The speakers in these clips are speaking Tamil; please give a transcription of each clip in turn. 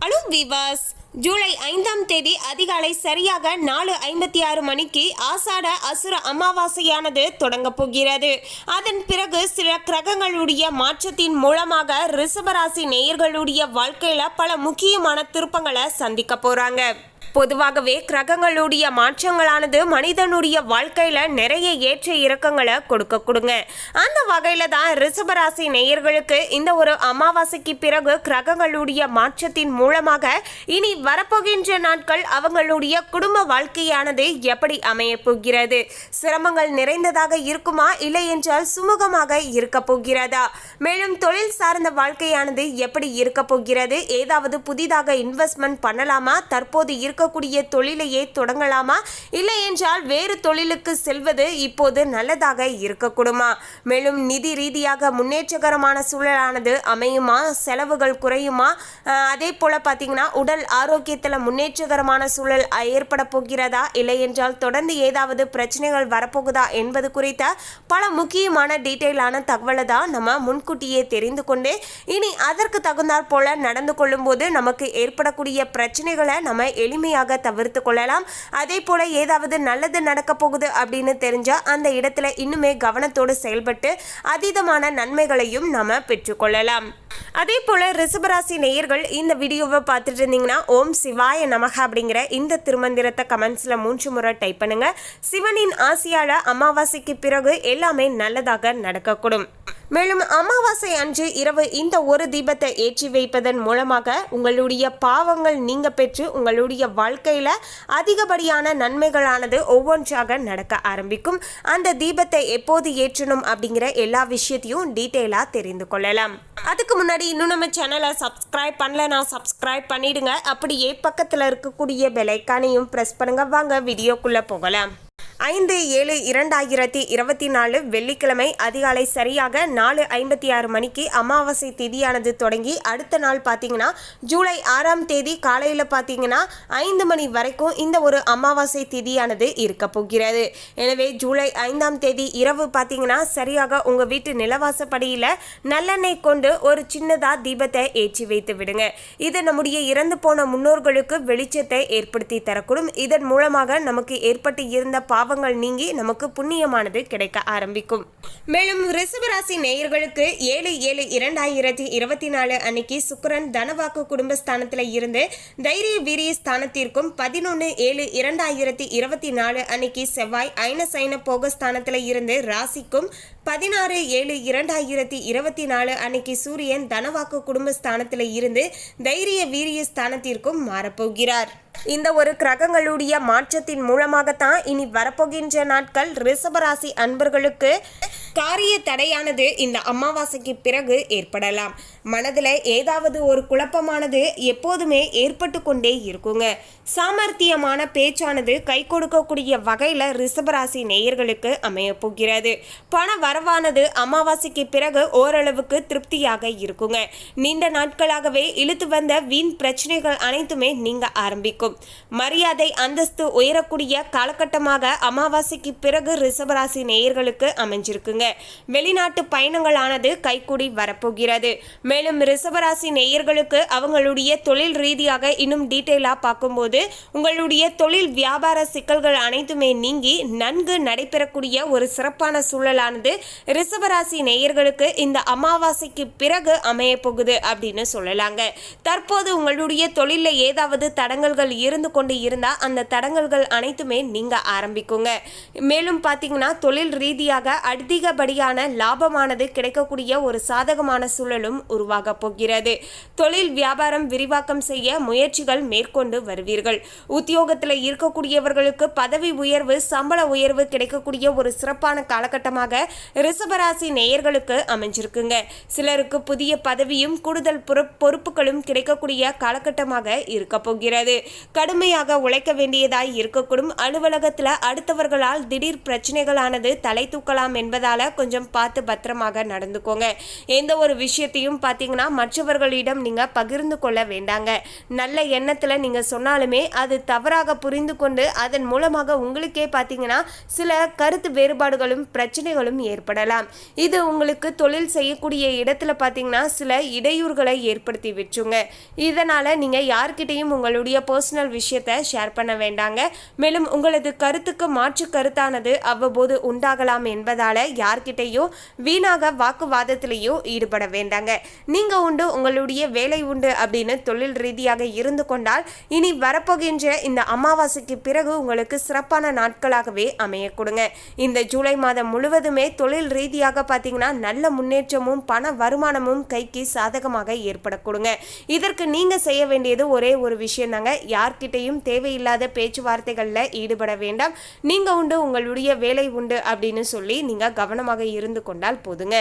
ஹலோ விவாஸ், ஜூலை 5ஆம் தேதி அதிகாலை சரியாக 4:56 மணிக்கு ஆசாட அசுர அமாவாசையானது தொடங்க போகிறது. அதன் பிறகு சில கிரகங்களுடைய மாற்றத்தின் மூலமாக ரிஷபராசி நேயர்களுடைய வாழ்க்கையில பல முக்கியமான திருப்பங்களை சந்திக்க போறாங்க. பொதுவாகவே கிரகங்களுடைய மாற்றங்களானது மனிதனுடைய வாழ்க்கையில நிறைய ஏற்ற இறக்கங்களை கொடுங்க. அந்த வகையில தான் ரிஷபராசி நேயர்களுக்கு இந்த ஒரு அமாவாசைக்கு பிறகு கிரகங்களுடைய மாற்றத்தின் மூலமாக இனி வரப்போகின்ற நாட்கள் அவங்களுடைய குடும்ப வாழ்க்கையானது எப்படி அமைய போகிறது, சிரமங்கள் நிறைந்ததாக இருக்குமா, இல்லை என்றால் சுமூகமாக இருக்க போகிறதா, மேலும் தொழில் சார்ந்த வாழ்க்கையானது எப்படி இருக்க போகிறது, ஏதாவது புதிதாக இன்வெஸ்ட்மெண்ட் பண்ணலாமா, தற்போது இருக்கக்கூடிய தொழிலையே தொடங்கலாமா, இல்லை என்றால் வேறு தொழிலுக்கு செல்வது இப்போது நல்லதாக இருக்கக்கூடுமா, மேலும் நிதி ரீதியாக முன்னேற்றகரமான சூழலானது அமையுமா, செலவுகள் குறையுமா, அதே போல பார்த்தீங்கன்னா உடல் ஆரோக்கியத்தில் முன்னேற்றகரமான சூழல் ஏற்பட போகிறதா, இல்லை என்றால் தொடர்ந்து ஏதாவது பிரச்சனைகள் வரப்போகுதா என்பது குறித்த பல முக்கியமான டீட்டெயிலான தகவலை தான் நம்ம முன்கூட்டியே தெரிந்து கொண்டு இனி அதற்கு தகுந்தாற் போல நடந்து கொள்ளும் போது நமக்கு ஏற்படக்கூடிய பிரச்சனைகளை நம்ம எளிமையாக தவிர்த்து கொள்ளலாம். அதே போல ஏதாவது நல்லது நடக்க போகுது அப்படின்னு தெரிஞ்சா அந்த இடத்துல இன்னுமே கவனத்தோடு செயல்பட்டு அதீதமான நன்மைகளையும் நாம பெற்றுக்கொள்ளலாம். அதே போல ரிஷபராசி நேயர்கள் இந்த வீடியோவை பார்த்துட்டு இருந்தீங்கன்னா ஓம் சிவாய நமக அப்படிங்கிற இந்த திருமந்திரத்தை கமெண்ட்ஸ்ல 3 முறை டைப் பண்ணுங்க. சிவனின் ஆசியால அமாவாசைக்கு பிறகு எல்லாமே நல்லதாக நடக்கக்கூடும். மேலும் அமாவாசை அன்று இரவு இந்த ஒரு தீபத்தை ஏற்றி வைப்பதன் மூலமாக உங்களுடைய பாவங்கள் நீங்க பெற்று உங்களுடைய வாழ்க்கையில அதிகப்படியான நன்மைகளானது ஒவ்வொன்றாக நடக்க ஆரம்பிக்கும். அந்த தீபத்தை எப்போது ஏற்றணும் அப்படிங்கிற எல்லா விஷயத்தையும் டீட்டெயிலா தெரிந்து கொள்ளலாம். அதுக்கு முன்னாடி இன்னும் நம்ம சேனலை சப்ஸ்கிரைப் பண்ணலனா சப்ஸ்கிரைப் பண்ணிடுங்க. அப்படியே பக்கத்தில் இருக்கக்கூடிய பெல் ஐகானையும் பிரஸ் பண்ணுங்க. வாங்க வீடியோக்குள்ள போகலாம். 5/7/2024 வெள்ளிக்கிழமை அதிகாலை சரியாக 4:56 மணிக்கு அமாவாசை திதியானது தொடங்கி அடுத்த நாள் பார்த்தீங்கன்னா ஜூலை 6ஆம் தேதி காலையில் பார்த்தீங்கன்னா 5 மணி வரைக்கும் இந்த ஒரு அமாவாசை திதியானது இருக்க போகிறது. எனவே ஜூலை 5ஆம் தேதி இரவு பார்த்தீங்கன்னா சரியாக உங்கள் வீட்டு நிலவாசப்படியில் நல்லெண்ணெய் கொண்டு ஒரு சின்னதாக தீபத்தை ஏற்றி வைத்து விடுங்க. இது நம்முடைய இறந்து போன முன்னோர்களுக்கு வெளிச்சத்தை ஏற்படுத்தி தரக்கூடும். இதன் மூலமாக நமக்கு ஏற்பட்டு இருந்த பாவங்கள் நீங்கி நமக்கு புண்ணியமானது கிடைக்க ஆரம்பிக்கும். மேலும் ரிஷபராசி நேயர்களுக்கு 7/7/2024 அன்னைக்கு சுக்கிரன் தனவாக்கு குடும்பஸ்தானத்தில் இருந்து தைரிய வீரிய ஸ்தானத்திற்கும் 11/7/2024 அன்னைக்கு செவ்வாய் ஐன சைன போகஸ்தானத்தில் இருந்து ராசிக்கும் 16/7/2024 அன்னைக்கு சூரியன் தனவாக்கு குடும்பஸ்தானத்தில் இருந்து தைரிய வீரிய ஸ்தானத்திற்கும் மாறப்போகிறார். இந்த ஒரு கிரகங்களுடைய மாற்றத்தின் மூலமாகத்தான் இனி வரப்போகின்ற நாட்கள் ரிஷபராசி அன்பர்களுக்கு காரிய தடையானது இந்த அமாவாசைக்கு பிறகு ஏற்படலாம். மனதில் ஏதாவது ஒரு குழப்பமானது எப்போதுமே ஏற்பட்டு கொண்டே இருக்குங்க. சாமர்த்தியமான பேச்சானது கை கொடுக்கக்கூடிய வகையில் ரிஷபராசி நேயர்களுக்கு அமைய போகிறது. பண வரவானது அமாவாசைக்கு பிறகு ஓரளவுக்கு திருப்தியாக இருக்குங்க. நீண்ட நாட்களாகவே இழுத்து வந்த வீண் பிரச்சனைகள் அனைத்துமே நீங்க ஆரம்பிக்கும். மரியாதை அந்தஸ்து உயரக்கூடிய காலகட்டமாக அமாவாசைக்கு பிறகு ரிஷபராசி நேயர்களுக்கு அமைஞ்சிருக்குங்க. வெளிநாட்டு பயணங்களானது கைகூடி வரப்போகிறது. மேலும் ரிஷபராசி நேயர்களுக்கு அவங்களுடைய தொழில் ரீதியாக இன்னும் டீட்டெயிலா பார்க்கும்போது உங்களுடைய தொழில் வியாபார சிக்கல்கள் அனைத்துமே நீங்கி நன்கு நடைபெறக்கூடிய ஒரு சிறப்பான சூழலானது ரிஷபராசி நேயர்களுக்கு இந்த அமாவாசைக்கு பிறகு அமைய போகுது அப்படின்னு சொல்லலாங்க. தற்போது உங்களுடைய தொழிலில் ஏதாவது தடங்கல்கள் இருந்து கொண்டு இருந்தா அந்த தடங்கல்கள் அனைத்துமே நீங்க ஆரம்பிக்குங்க. மேலும் பார்த்தீங்கன்னா தொழில் ரீதியாக அதிகப்படியான லாபமானது கிடைக்கக்கூடிய ஒரு சாதகமான சூழலும் உருவாக போகிறது. தொழில் வியாபாரம் விரிவாக்கம் செய்ய முயற்சிகள் மேற்கொண்டு வருவீர்கள். உத்தியோகத்தில் இருக்கக்கூடியவர்களுக்கு பதவி உயர்வு சம்பள உயர்வு கிடைக்கக்கூடிய ஒரு சிறப்பான காலகட்டமாக ரிஷபராசி நேயர்களுக்கு அமைஞ்சிருக்குங்க. சிலருக்கு புதிய பதவியும் கூடுதல் பொறுப்புகளும் கிடைக்கக்கூடிய காலகட்டமாக இருக்க போகிறது. கடுமையாக உழைக்க வேண்டியதாய் இருக்கக்கூடும். அலுவலகத்தில் அடுத்தவர்களால் திடீர் பிரச்சனைகளானது தலை தூக்கலாம் என்பதால கொஞ்சம் பார்த்து பத்திரமாக நடந்துக்கோங்க. எந்த ஒரு விஷயத்தையும் பார்த்தீங்கன்னா மற்றவர்களிடம் நீங்க பகிர்ந்து கொள்ள வேண்டாங்க. நல்ல எண்ணத்துல நீங்க சொன்னாலுமே அது தவறாக புரிந்து கொண்டு அதன் மூலமாக உங்களுக்கே பார்த்தீங்கன்னா சில கருத்து வேறுபாடுகளும் பிரச்சனைகளும் ஏற்படலாம். இது உங்களுக்கு தொழில் செய்யக்கூடிய இடத்துல பார்த்தீங்கன்னா சில இடையூறுகளை ஏற்படுத்தி விட்டுருங்க. இதனால நீங்க யார்கிட்டையும் உங்களுடைய பர்சனல் விஷயத்தை ஷேர் பண்ண வேண்டாங்க. மேலும் உங்களது கருத்துக்கு மாற்று கருத்தானது அவ்வப்போது உண்டாகலாம் என்பதால யார்கிட்டையும் வீணாக வாக்குவாதத்திலேயோ ஈடுபட வேண்டாங்க. நீங்க உண்டு உங்களுடைய வேலை உண்டு அப்படின்னு தொழில் ரீதியாக இருந்து கொண்டால் இனி வரப்போகின்ற இந்த அமாவாசைக்கு பிறகு உங்களுக்கு சிறப்பான நாட்களாகவே அமைய கொடுங்க. இந்த ஜூலை மாதம் முழுவதுமே தொழில் ரீதியாக பார்த்தீங்கன்னா நல்ல முன்னேற்றமும் பண வருமானமும் கைக்கு சாதகமாக ஏற்பட கொடுங்க. இதற்கு நீங்க செய்ய வேண்டியது ஒரே ஒரு விஷயம் தாங்க. யார்கிட்டையும் தேவையில்லாத பேச்சுவார்த்தைகளில் ஈடுபட வேண்டாம். நீங்க உண்டு உங்களுடைய வேலை உண்டு அப்படின்னு சொல்லி நீங்க கவனமாக இருந்து கொண்டால் போதுங்க.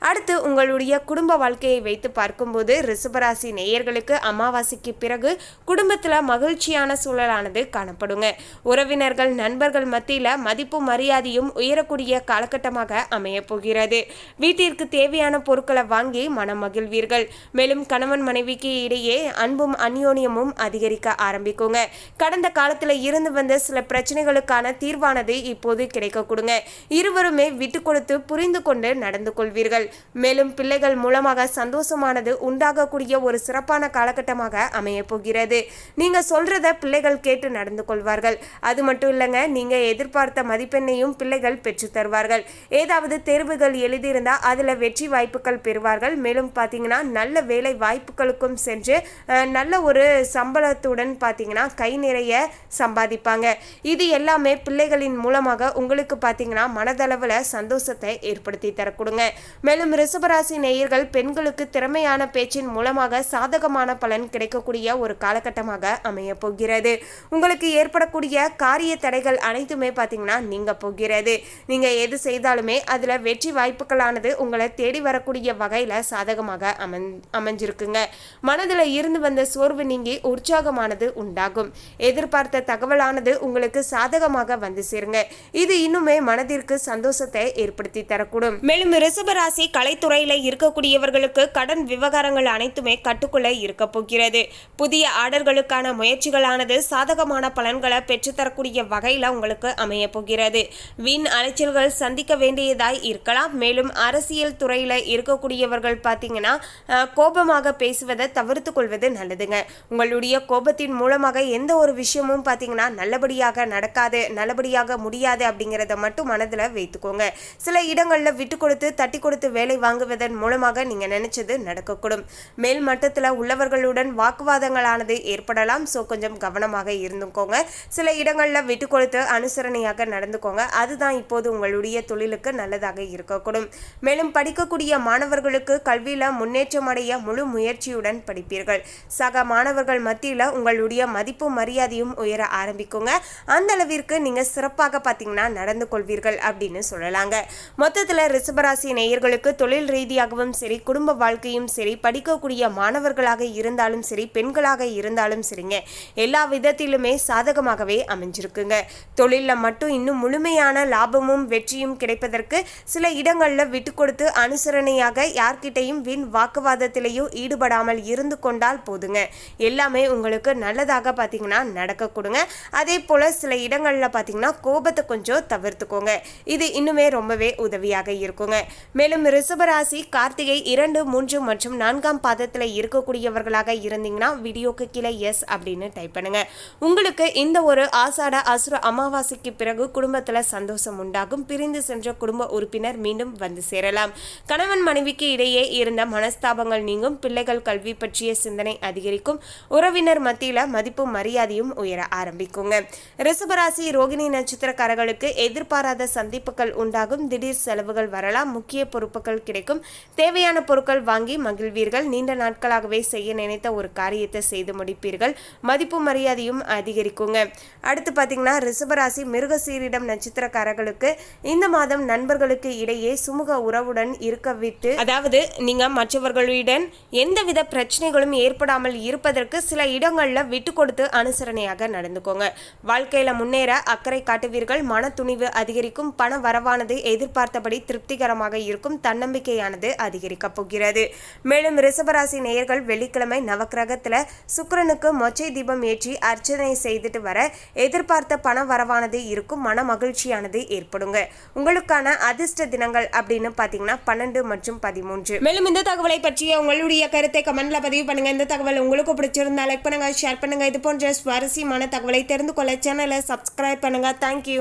அடுத்து உங்களுடைய குடும்ப வாழ்க்கையை வைத்து பார்க்கும்போது ரிஷபராசி நேயர்களுக்கு அமாவாசைக்கு பிறகு குடும்பத்தில் மகிழ்ச்சியான சூழலானது காணப்படுங்க. உறவினர்கள் நண்பர்கள் மத்தியில் மதிப்பும் மரியாதையும் உயரக்கூடிய காலகட்டமாக அமைய போகிறது. வீட்டிற்கு தேவையான பொருட்களை வாங்கி மனம் மகிழ்வீர்கள். மேலும் கணவன் மனைவிக்கு இடையே அன்பும் அந்யோன்யமும் அதிகரிக்க ஆரம்பிக்குங்க. கடந்த காலத்தில் இருந்து வந்த சில பிரச்சனைகளுக்கான தீர்வானது இப்போது கிடைக்க கொடுங்க. இருவருமே விட்டு கொடுத்து புரிந்து கொண்டு நடந்து கொள்வீர்கள். மேலும் பிள்ளைகள் மூலமாக சந்தோஷமானது உண்டாகக்கூடிய ஒரு சிறப்பான காலகட்டமாக அமைய போகிறது. நீங்க சொல்றத பிள்ளைகள் கேட்டு நடந்து கொள்வார்கள். அது மட்டும் இல்லைங்க, நீங்க எதிர்பார்த்த மதிப்பெண்ணையும் பிள்ளைகள் பெற்று தருவார்கள். ஏதாவது தேர்வுகள் எழுதியிருந்தா அதுல வெற்றி வாய்ப்புகள் பெறுவார்கள். மேலும் பார்த்தீங்கன்னா நல்ல வேலை வாய்ப்புகளுக்கும் சென்று நல்ல ஒரு சம்பளத்துடன் பார்த்தீங்கன்னா கை நிறைய சம்பாதிப்பாங்க. இது எல்லாமே பிள்ளைகளின் மூலமாக உங்களுக்கு பார்த்தீங்கன்னா மனதளவில் சந்தோஷத்தை ஏற்படுத்தி தரக்கூடுங்க. மேலும் ரிஷபராசி நேயர்கள் பெண்களுக்கு திறமையான பேச்சின் மூலமாக சாதகமான பலன் கிடைக்கக்கூடிய ஒரு காலகட்டமாக அமைய போகிறது. உங்களுக்கு ஏற்படக்கூடிய காரிய தடைகள் அனைத்துமே பார்த்தீங்கன்னா நீங்க போகிறது. நீங்க எது செய்தாலுமே அதுல வெற்றி வாய்ப்புகளானது உங்களை தேடி வரக்கூடிய வகையில சாதகமாக அமைஞ்சிருக்குங்க. மனதில் இருந்து வந்த சோர்வு நீங்கி உற்சாகமானது உண்டாகும். எதிர்பார்த்த தகவலானது உங்களுக்கு சாதகமாக வந்து சேருங்க. இது இன்னுமே மனதிற்கு சந்தோஷத்தை ஏற்படுத்தி தரக்கூடும். மேலும் ரிஷபராசி கலைத்துறையில இருக்கக்கூடியவர்களுக்கு கடன் விவகாரங்கள் அனைத்துமே கட்டுக்குள்ள இருக்க போகிறது. புதிய ஆர்டர்களுக்கான முயற்சிகளானது சாதகமான பலன்களை பெற்றுத்தரக்கூடிய வகையில உங்களுக்கு அமைய போகிறது. வீண் அலைச்சல்கள் சந்திக்க வேண்டியதாய் இருக்கலாம். மேலும் அரசியல் துறையில இருக்கக்கூடியவர்கள் பார்த்தீங்கன்னா கோபமாக பேசுவதை தவிர்த்து கொள்வது நல்லதுங்க. உங்களுடைய கோபத்தின் மூலமாக எந்த ஒரு விஷயமும் பார்த்தீங்கன்னா நல்லபடியாக நடக்காது, நல்லபடியாக முடியாது அப்படிங்கிறத மட்டும் மனதில் வைத்துக்கோங்க. சில இடங்களில் விட்டு கொடுத்து தட்டி கொடுத்து வேலை வாங்குவதன் மூலமாக நீங்க நினைச்சது நடக்கக்கூடும். மேல் மட்டத்தில் உள்ளவர்களுடன் வாக்குவாதங்களானது ஏற்படலாம். ஸோ கொஞ்சம் கவனமாக இருந்துக்கோங்க. சில இடங்களில் விட்டு கொடுத்து அனுசரணையாக நடந்துக்கோங்க. அதுதான் இப்போது உங்களுடைய தொழிலுக்கு நல்லதாக இருக்கக்கூடும். மேலும் படிக்கக்கூடிய மாணவர்களுக்கு கல்வியில முன்னேற்றம் அடைய முழு முயற்சியுடன் படிப்பீர்கள். சக மாணவர்கள் மத்தியில் உங்களுடைய மதிப்பு மரியாதையும் உயர ஆரம்பிக்குங்க. அந்த அளவிற்கு நீங்க சிறப்பாக பார்த்தீங்கன்னா நடந்து கொள்வீர்கள் அப்படின்னு சொல்லலாங்க. மொத்தத்தில் ரிஷபராசி நேயர்களுக்கு தொழில் ரீதியாகவும் சரி, குடும்ப வாழ்க்கையும் சரி, படிக்கக்கூடிய மாணவர்களாக இருந்தாலும் சரி, பெண்களாக இருந்தாலும் சரிங்க, எல்லா விதத்திலுமே சாதகமாகவே அமைஞ்சிருக்குங்க. தொழிலில் மட்டும் இன்னும் முழுமையான லாபமும் வெற்றியும் கிடைப்பதற்கு சில இடங்களில் விட்டு கொடுத்து அனுசரணையாக யார்கிட்டையும் வீண் வாக்குவாதத்திலேயோ ஈடுபடாமல் இருந்து கொண்டால் போதுங்க. எல்லாமே உங்களுக்கு நல்லதாக பார்த்தீங்கன்னா நடக்க கொடுங்க. அதே போல சில இடங்களில் பார்த்தீங்கன்னா கோபத்தை கொஞ்சம் தவிர்த்துக்கோங்க. இது இன்னுமே ரொம்பவே உதவியாக இருக்குங்க. மேலும் ரிஷபராசி கார்த்திகை 2, 3 மற்றும் 4ஆம் பாதத்தில் இருக்கக்கூடியவர்களாக இருந்தீங்கன்னா வீடியோக்கு கீழே எஸ் அப்படின்னு டைப் பண்ணுங்க. உங்களுக்கு இந்த ஒரு ஆசாட அசுர அமாவாசைக்கு பிறகு குடும்பத்தில் சந்தோஷம் உண்டாகும். பிரிந்து சென்ற குடும்ப உறுப்பினர் மீண்டும் வந்து சேரலாம். கணவன் மனைவிக்கு இடையே இருந்த மனஸ்தாபங்கள் நீங்கும். பிள்ளைகள் கல்வி பற்றிய சிந்தனை அதிகரிக்கும். உறவினர் மத்தியில் மதிப்பும் மரியாதையும் உயர ஆரம்பிக்குங்க. ரிஷபராசி ரோகிணி நட்சத்திரக்காரர்களுக்கு எதிர்பாராத சந்திப்புகள் உண்டாகும். திடீர் செலவுகள் வரலாம். முக்கிய பொறுப்புகள் கிடைக்கும். தேவையான பொருட்கள் வாங்கி மகிழ்வீர்கள். நீண்ட நாட்களாகவே செய்ய நினைத்த ஒரு காரியத்தை செய்து முடிப்பீர்கள். மதிப்பு மரியாதையும் அதிகரிக்குங்க. அடுத்து பார்த்தீங்கன்னா ரிஷபராசி மிருகசீரிடம் நட்சத்திரக்காரர்களுக்கு இந்த மாதம் நண்பர்களுக்கு இடையே சுமூக உறவுடன் இருக்க விட்டு, அதாவது நீங்க மற்றவர்களுடன் எந்தவித பிரச்சனைகளும் ஏற்படாமல் இருப்பதற்கு சில இடங்கள்ல விட்டு கொடுத்து அனுசரணையாக நடந்துக்கோங்க. வாழ்க்கையில முன்னேற அக்கறை காட்டுவீர்கள். மன துணிவு அதிகரிக்கும். பண வரவானது எதிர்பார்த்தபடி திருப்திகரமாக இருக்கும். தன்னம்பிக்கையானது அதிகரிக்க போகிறது. மேலும் ரிஷபராசி நேயர்கள் வெள்ளிக்கிழமை நவக்கிரகத்துல சுக்கிரனுக்கு மொச்சை தீபம் ஏற்றி அர்ச்சனை செய்துட்டு வர எதிர்பார்த்த பண வரவானது இருக்கும். மன மகிழ்ச்சியானது ஏற்படுங்க. உங்களுக்கான அதிர்ஷ்ட தினங்கள் அப்படின்னு பாத்தீங்கன்னா 12 மற்றும் 13. மேலும் இந்த தகவலை பற்றிய உங்களுடைய கருத்தை கமெண்ட்ல பதிவு பண்ணுங்க. இந்த தகவல் உங்களுக்கு பிடிச்சிருந்தா லைக் பண்ணுங்க, ஷேர் பண்ணுங்க. இது போன்ற சுவாரஸ்யமான தகவலை தெரிந்து கொள்ள சேனலை சப்ஸ்கிரைப் பண்ணுங்க. தேங்க்யூ.